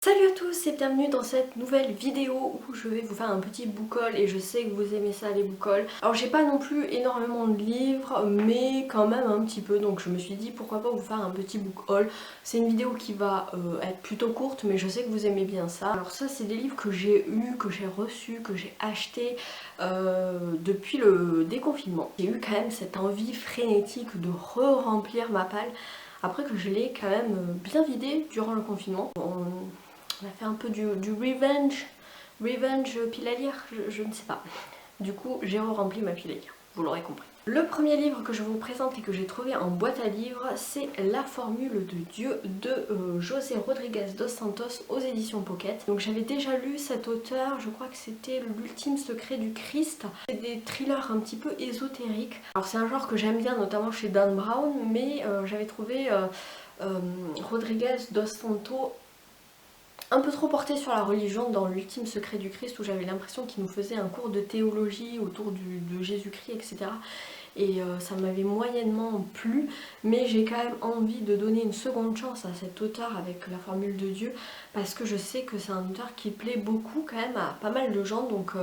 Salut à tous et bienvenue dans cette nouvelle vidéo où je vais vous faire un petit book haul et je sais que vous aimez ça les book hauls. Alors j'ai pas non plus énormément de livres mais quand même un petit peu, donc je me suis dit pourquoi pas vous faire un petit book haul. C'est une vidéo qui va être plutôt courte mais je sais que vous aimez bien ça. Alors ça c'est des livres que j'ai eus, que j'ai reçus, que j'ai achetés depuis le déconfinement. J'ai eu quand même cette envie frénétique de re-remplir ma palle après que je l'ai quand même bien vidée durant le confinement. On a fait un peu du revenge pile à lire, je ne sais pas. Du coup, j'ai re-rempli ma pile à lire, vous l'aurez compris. Le premier livre que je vous présente et que j'ai trouvé en boîte à livres, c'est La Formule de Dieu de José Rodriguez dos Santos aux éditions Pocket. Donc j'avais déjà lu cet auteur, je crois que c'était L'Ultime Secret du Christ. C'est des thrillers un petit peu ésotériques. Alors c'est un genre que j'aime bien, notamment chez Dan Brown, mais j'avais trouvé Rodriguez dos Santos un peu trop porté sur la religion dans l'Ultime Secret du Christ, où j'avais l'impression qu'il nous faisait un cours de théologie autour de Jésus-Christ, etc. Et ça m'avait moyennement plu, mais j'ai quand même envie de donner une seconde chance à cet auteur avec La Formule de Dieu, parce que je sais que c'est un auteur qui plaît beaucoup quand même à pas mal de gens, donc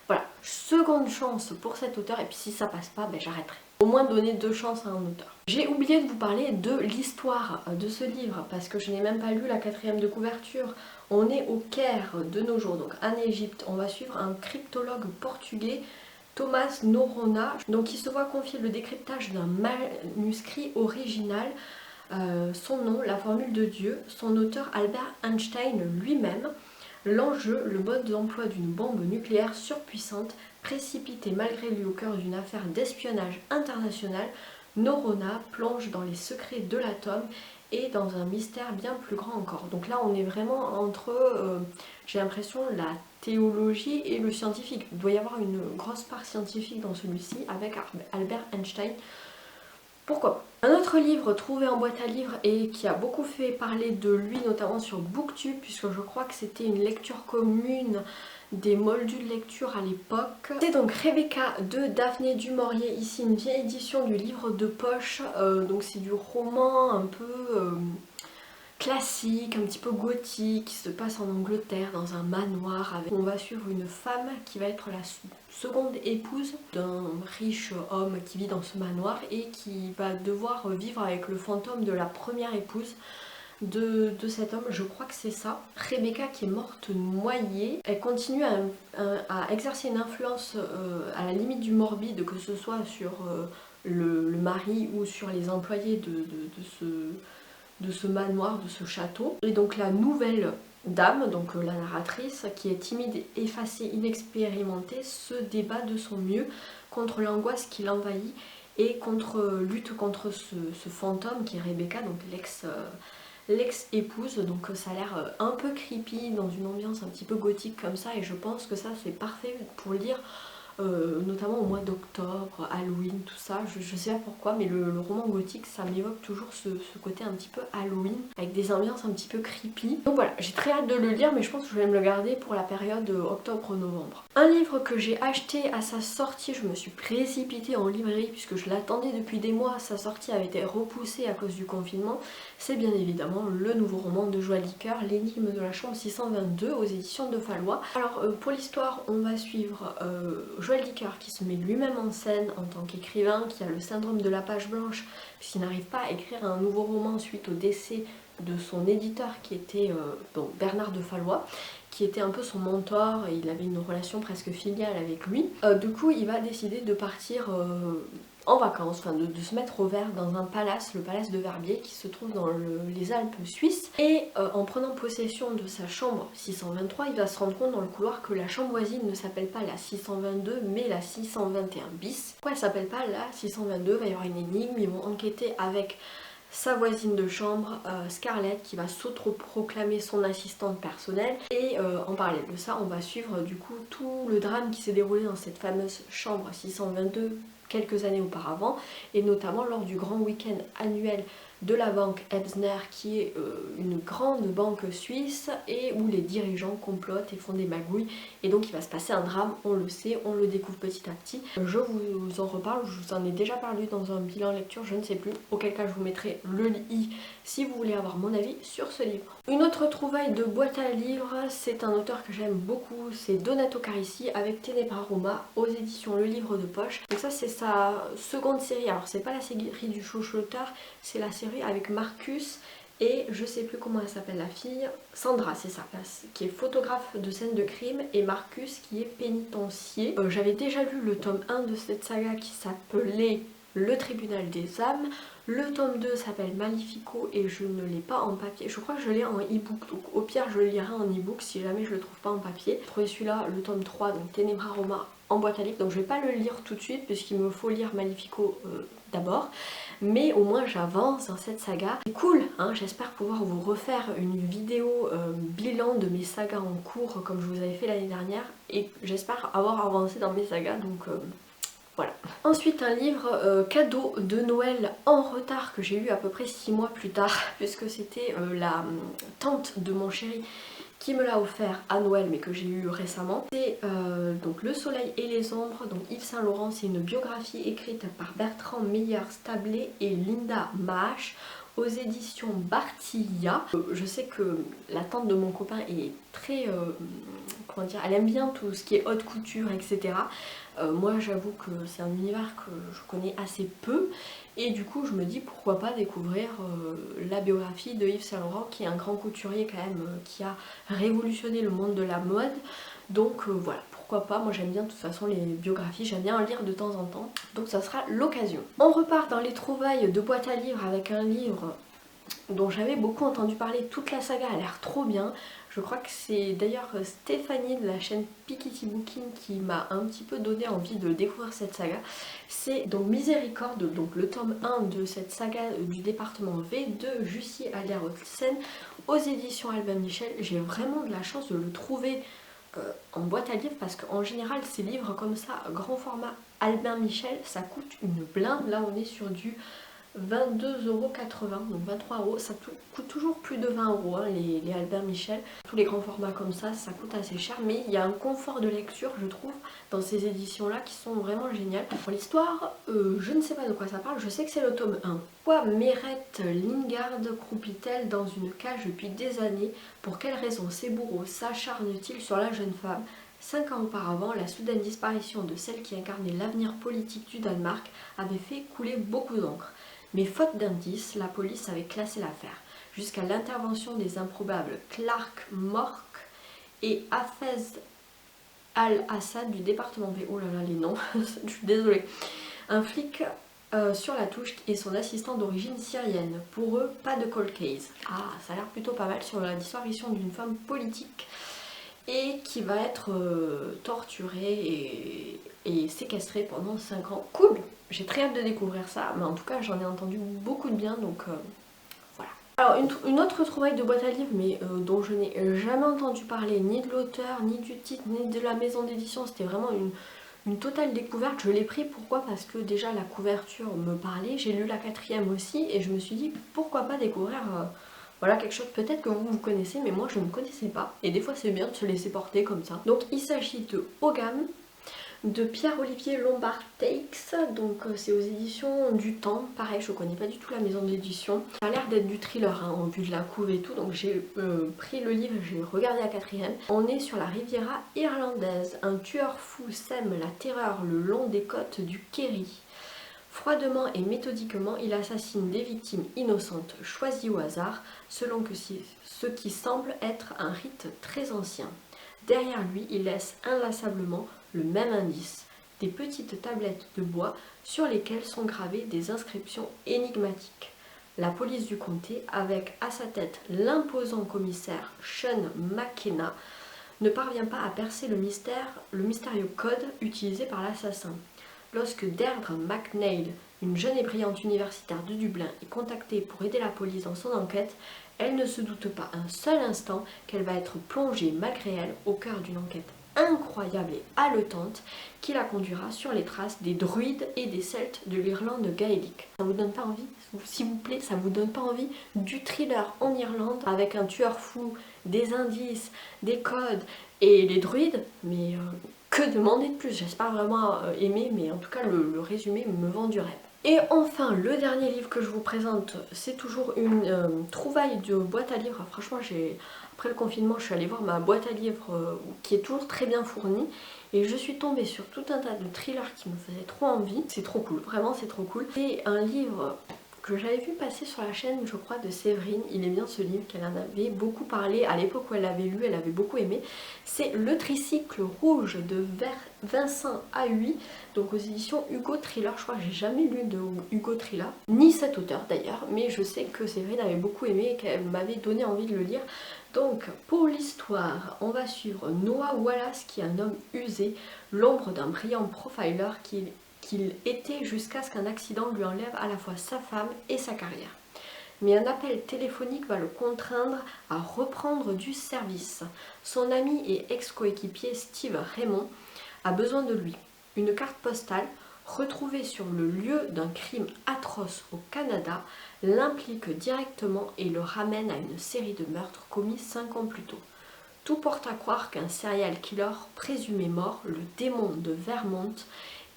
voilà, seconde chance pour cet auteur, et puis si ça passe pas, ben j'arrêterai. Au moins donner deux chances à un auteur. J'ai oublié de vous parler de l'histoire de ce livre, parce que je n'ai même pas lu la quatrième de couverture. On est au Caire de nos jours, donc en Égypte. On va suivre un cryptologue portugais, Thomas Noronha, donc qui se voit confier le décryptage d'un manuscrit original. Son nom, La Formule de Dieu, son auteur Albert Einstein lui-même. L'enjeu, le mode d'emploi d'une bombe nucléaire surpuissante, précipitée malgré lui au cœur d'une affaire d'espionnage international, Noronha plonge dans les secrets de l'atome et dans un mystère bien plus grand encore. Donc là on est vraiment entre, j'ai l'impression, la théologie et le scientifique. Il doit y avoir une grosse part scientifique dans celui-ci avec Albert Einstein. Pourquoi pas. Un autre livre trouvé en boîte à livres et qui a beaucoup fait parler de lui, notamment sur Booktube, puisque je crois que c'était une lecture commune des moldus de lecture à l'époque. C'est donc Rebecca de Daphné du Maurier, ici une vieille édition du livre de poche, donc c'est du roman un peu classique, un petit peu gothique, qui se passe en Angleterre dans un manoir. On va suivre une femme qui va être la seconde épouse d'un riche homme qui vit dans ce manoir et qui va devoir vivre avec le fantôme de la première épouse de cet homme, je crois que c'est ça. Rebecca qui est morte noyée, elle continue à exercer une influence à la limite du morbide, que ce soit sur le mari ou sur les employés de ce manoir, de ce château. Et donc la nouvelle dame, donc la narratrice, qui est timide, effacée, inexpérimentée, se débat de son mieux contre l'angoisse qui l'envahit et lutte contre ce fantôme qui est Rebecca, donc l'ex-épouse. Donc ça a l'air un peu creepy dans une ambiance un petit peu gothique comme ça, et je pense que ça c'est parfait pour lire notamment au mois d'octobre, Halloween, tout ça. Je sais pas pourquoi, mais le roman gothique, ça m'évoque toujours ce côté un petit peu Halloween, avec des ambiances un petit peu creepy. Donc voilà, j'ai très hâte de le lire, mais je pense que je vais me le garder pour la période octobre-novembre. Un livre que j'ai acheté à sa sortie, je me suis précipitée en librairie, puisque je l'attendais depuis des mois, sa sortie avait été repoussée à cause du confinement. C'est bien évidemment le nouveau roman de Joël Dicker, L'énigme de la chambre 622 aux éditions de Fallois. Alors pour l'histoire, on va suivre Joël Dicker qui se met lui-même en scène en tant qu'écrivain, qui a le syndrome de la page blanche puisqu'il n'arrive pas à écrire un nouveau roman suite au décès de son éditeur qui était Bernard de Fallois, qui était un peu son mentor et il avait une relation presque filiale avec lui. Du coup il va décider de partir en vacances, enfin de se mettre au vert dans un palace, le palace de Verbier qui se trouve dans les Alpes suisses. Et en prenant possession de sa chambre 623, il va se rendre compte dans le couloir que la chambre voisine ne s'appelle pas la 622 mais la 621 bis. Pourquoi elle s'appelle pas la 622? Il va y avoir une énigme, ils vont enquêter avec sa voisine de chambre, Scarlett, qui va s'auto-proclamer son assistante personnelle. Et en parallèle de ça, on va suivre du coup tout le drame qui s'est déroulé dans cette fameuse chambre 622 quelques années auparavant, et notamment lors du grand week-end annuel de la banque Ebsner, qui est une grande banque suisse et où les dirigeants complotent et font des magouilles, et donc il va se passer un drame, on le sait, on le découvre petit à petit. Je vous en reparle, je vous en ai déjà parlé dans un bilan lecture, je ne sais plus, auquel cas je vous mettrai le i si vous voulez avoir mon avis sur ce livre. Une autre trouvaille de boîte à livres, c'est un auteur que j'aime beaucoup, c'est Donato Carisi avec Ténébra Roma aux éditions Le Livre de Poche. Donc ça c'est sa seconde série, alors c'est pas la série du chuchoteur, c'est la série avec Marcus et je sais plus comment elle s'appelle la fille, Sandra c'est ça, qui est photographe de scènes de crime et Marcus qui est pénitencier. J'avais déjà lu le tome 1 de cette saga qui s'appelait Le Tribunal des âmes. Le tome 2 s'appelle Malefico et je ne l'ai pas en papier. Je crois que je l'ai en e-book, donc au pire je le lirai en e-book si jamais je le trouve pas en papier. J'ai trouvé celui-là, le tome 3, donc Ténébra Roma en boîte à livres, donc je vais pas le lire tout de suite puisqu'il me faut lire Malefico d'abord. Mais au moins j'avance dans cette saga. C'est cool, hein, j'espère pouvoir vous refaire une vidéo bilan de mes sagas en cours comme je vous avais fait l'année dernière. Et j'espère avoir avancé dans mes sagas, donc... voilà. Ensuite un livre cadeau de Noël en retard que j'ai eu à peu près 6 mois plus tard puisque c'était la tante de mon chéri qui me l'a offert à Noël mais que j'ai eu récemment. C'est donc Le Soleil et les Ombres, donc Yves Saint Laurent, c'est une biographie écrite par Bertrand Meyer-Stablet et Linda Maasch aux éditions Bartilla. Je sais que la tante de mon copain est très... comment dire, elle aime bien tout ce qui est haute couture, etc. Moi j'avoue que c'est un univers que je connais assez peu et du coup je me dis pourquoi pas découvrir la biographie de Yves Saint Laurent qui est un grand couturier quand même qui a révolutionné le monde de la mode. Donc voilà, pourquoi pas, moi j'aime bien de toute façon les biographies, j'aime bien en lire de temps en temps, donc ça sera l'occasion. On repart dans les trouvailles de boîte à livres avec un livre dont j'avais beaucoup entendu parler, toute la saga a l'air trop bien. Je crois que c'est d'ailleurs Stéphanie de la chaîne Piketty Booking qui m'a un petit peu donné envie de découvrir cette saga. C'est donc Miséricorde, donc le tome 1 de cette saga du département V de Jussi Adler-Olsen aux éditions Albin Michel. J'ai vraiment de la chance de le trouver en boîte à livres parce qu'en général ces livres comme ça, grand format Albin Michel, ça coûte une blinde. Là on est sur du 22,80€, donc 23€, ça coûte toujours plus de 20€ hein, les Albin Michel. Tous les grands formats comme ça coûte assez cher, mais il y a un confort de lecture, je trouve, dans ces éditions-là qui sont vraiment géniales. Pour l'histoire, je ne sais pas de quoi ça parle, je sais que c'est le tome 1. Pourquoi Mérette Lingard croupit-elle dans une cage depuis des années? Pour quelles raisons ces bourreaux s'acharnent-ils sur la jeune femme? 5 ans auparavant, la soudaine disparition de celle qui incarnait l'avenir politique du Danemark avait fait couler beaucoup d'encre. Mais faute d'indices, la police avait classé l'affaire, jusqu'à l'intervention des improbables Clark Mork et Hafez Al-Assad du département B. Oh là là, les noms, je suis désolée. Un flic sur la touche et son assistant d'origine syrienne. Pour eux, pas de cold case. Ah, ça a l'air plutôt pas mal sur la disparition d'une femme politique et qui va être torturée et séquestrée pendant 5 ans. Cool! J'ai très hâte de découvrir ça, mais en tout cas j'en ai entendu beaucoup de bien, donc voilà. Alors une autre trouvaille de boîte à livres, mais dont je n'ai jamais entendu parler, ni de l'auteur, ni du titre, ni de la maison d'édition, c'était vraiment une totale découverte. Je l'ai pris, pourquoi? Parce que déjà la couverture me parlait, j'ai lu la 4e aussi, et je me suis dit pourquoi pas découvrir... voilà quelque chose peut-être que vous connaissez mais moi je ne connaissais pas et des fois c'est bien de se laisser porter comme ça. Donc il s'agit de Ogam de Pierre-Olivier Lombard Takes, donc c'est aux éditions du Temps, pareil je connais pas du tout la maison d'édition. Ça a l'air d'être du thriller hein, au vu de la couve et tout, donc j'ai pris le livre, j'ai regardé la 4e. On est sur la Riviera irlandaise, un tueur fou sème la terreur le long des côtes du Kerry. Froidement et méthodiquement, il assassine des victimes innocentes choisies au hasard, selon ce qui semble être un rite très ancien. Derrière lui, il laisse inlassablement le même indice, des petites tablettes de bois sur lesquelles sont gravées des inscriptions énigmatiques. La police du comté, avec à sa tête l'imposant commissaire Sean McKenna, ne parvient pas à percer le mystérieux code utilisé par l'assassin. Lorsque Deirdre MacNeil, une jeune et brillante universitaire de Dublin, est contactée pour aider la police dans son enquête, elle ne se doute pas un seul instant qu'elle va être plongée malgré elle au cœur d'une enquête incroyable et haletante qui la conduira sur les traces des druides et des celtes de l'Irlande gaélique. Ça vous donne pas envie? S'il vous plaît, ça vous donne pas envie du thriller en Irlande avec un tueur fou, des indices, des codes et les druides? Mais que demander de plus? J'espère vraiment aimer, mais en tout cas le résumé me vend du rêve. Et enfin, le dernier livre que je vous présente, c'est toujours une trouvaille de boîte à livres. Franchement, après le confinement, je suis allée voir ma boîte à livres qui est toujours très bien fournie. Et je suis tombée sur tout un tas de thrillers qui me faisaient trop envie. C'est trop cool, vraiment c'est trop cool. C'est un livre que j'avais vu passer sur la chaîne, je crois, de Séverine. Il est bien ce livre, qu'elle en avait beaucoup parlé à l'époque où elle l'avait lu, elle avait beaucoup aimé. C'est Le Tricycle Rouge de Vincent Ahuy, donc aux éditions Hugo Thriller. Je crois que j'ai jamais lu de Hugo Thriller, ni cet auteur d'ailleurs, mais je sais que Séverine avait beaucoup aimé et qu'elle m'avait donné envie de le lire. Donc pour l'histoire, on va suivre Noah Wallace, qui est un homme usé, l'ombre d'un brillant profiler qu'il était jusqu'à ce qu'un accident lui enlève à la fois sa femme et sa carrière. Mais un appel téléphonique va le contraindre à reprendre du service. Son ami et ex-coéquipier Steve Raymond a besoin de lui. Une carte postale retrouvée sur le lieu d'un crime atroce au Canada l'implique directement et le ramène à une série de meurtres commis 5 ans plus tôt. Tout porte à croire qu'un serial killer présumé mort, le démon de Vermont,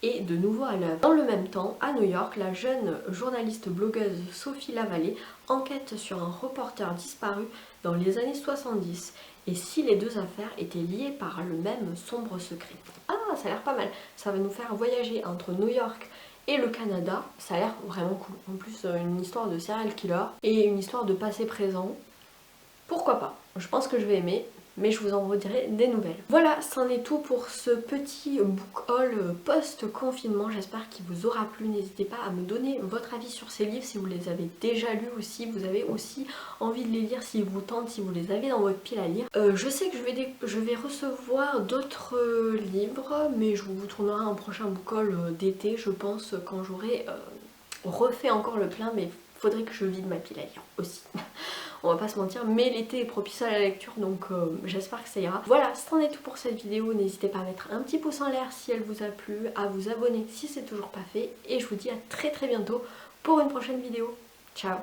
est de nouveau à l'œuvre. Dans le même temps, à New York, la jeune journaliste blogueuse Sophie Lavallée enquête sur un reporter disparu dans les années 70 et si les deux affaires étaient liées par le même sombre secret. Ah, ça a l'air pas mal. Ça va nous faire voyager entre New York et le Canada. Ça a l'air vraiment cool. En plus, une histoire de serial killer et une histoire de passé-présent. Pourquoi pas? Je pense que je vais aimer. Mais je vous en redirai des nouvelles. Voilà, c'en est tout pour ce petit book haul post-confinement. J'espère qu'il vous aura plu. N'hésitez pas à me donner votre avis sur ces livres, si vous les avez déjà lus ou si vous avez aussi envie de les lire, s'ils vous tentent, si vous les avez dans votre pile à lire. Je sais que je vais recevoir d'autres livres, mais je vous tournerai un prochain book haul d'été, je pense, quand j'aurai refait encore le plein, mais faudrait que je vide ma pile à lire aussi. On va pas se mentir, mais l'été est propice à la lecture, donc j'espère que ça ira. Voilà, c'en est tout pour cette vidéo. N'hésitez pas à mettre un petit pouce en l'air si elle vous a plu, à vous abonner si c'est toujours pas fait, et je vous dis à très bientôt pour une prochaine vidéo. Ciao!